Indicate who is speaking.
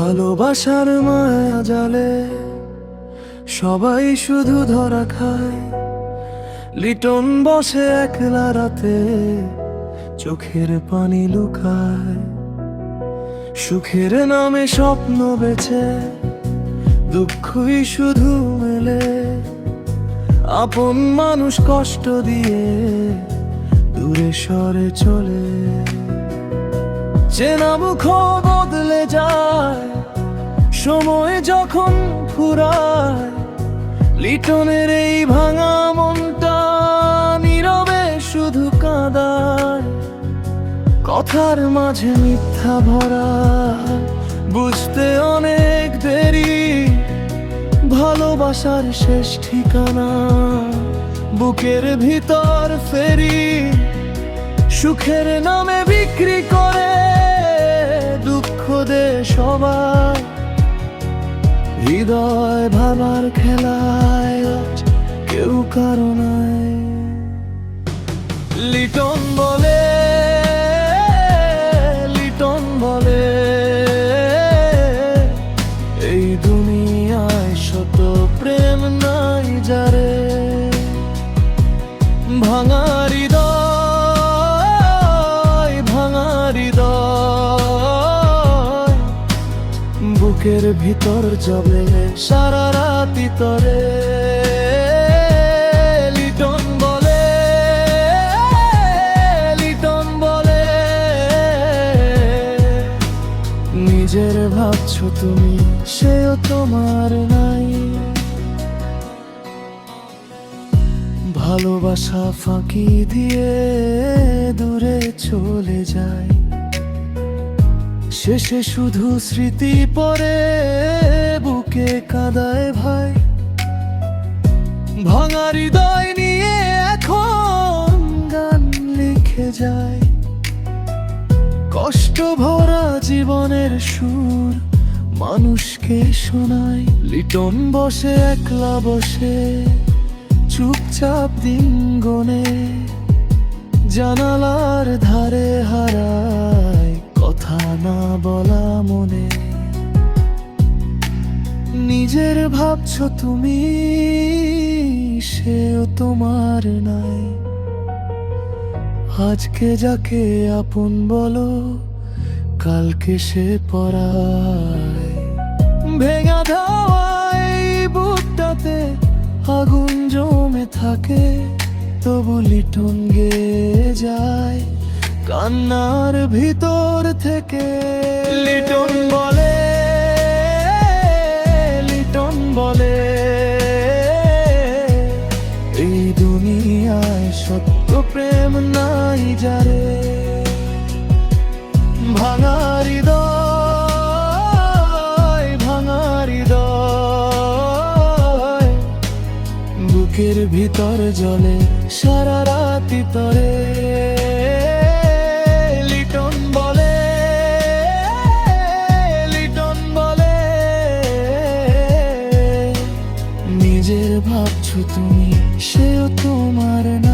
Speaker 1: ভালোবাসার মায়া জালে সবাই শুধু ধরা খায়। লিটন বসে একলা রাতে চোখের পানি লুকায়। সুখের নামে স্বপ্ন বেচে দুঃখই শুধু মেলে। আপন মানুষ কষ্ট দিয়ে দূরে সরে চলে। চেনা মুখ বদলে যায় সময় যখন ফুরায়। লিটনের এই ভাঙা মনটা নীরবে শুধু কাঁদায়। কথার মাঝে মিথ্যা ভরা, বুঝতে অনেক দেরি। ভালোবাসার শেষ ঠিকানা বুকের ভিতর ফেরি। সুখের নামে বিক্রি করে দুঃখ দে সবাই। হৃদয় ভাবার খেলায় আজ কেউ কারো নাই। লিটন বলে, লিটন বলে, এই দুনিয়ায় শত প্রেম নাই যারে। ভাঙা হৃদয়, ভাঙা হৃদয়, বুকের ভিতর জবে সারা রাতি তরে। লিটন বলে, লিটন বলে, নিজের ভাবছো তুমি সেও তোমার নাই। ভালোবাসা ফাঁকি দিয়ে দূরে চলে যায়। শেষে শুধু স্মৃতি পড়ে বুকে কাঁদায় ভাই। ভাঙা হৃদয় নিয়ে এখন গান লিখে যায়। কষ্ট ভরা জীবনের সুর মানুষকে শোনায়। লিটন বসে একলা বসে চুপচাপ দিন গনে। জানালার ধারে হারায় কথা না বলা মনে। নিজের ভাবছো তুমি সেও তোমার নাই। আজকে যাকে আপন বলো কালকে সে পরায়। ভেঙা ধাওয়ায় বুকটাতে আগুন জমে থাকে। তবু লিটন গেয়ে যায় কান্নার ভিতর থেকে। লিটন বলে, লিটন বলে, এই দুনিয়ায় সত্য প্রেম নাই যারে। ভাঙা হৃদয়, ভাঙা হৃদয়, বুকের ভিতর জলে সারা রাতি তরে। লিটন বলে, লিটন বলে, নিজের ভাবছো তুমি সেও তোমার না।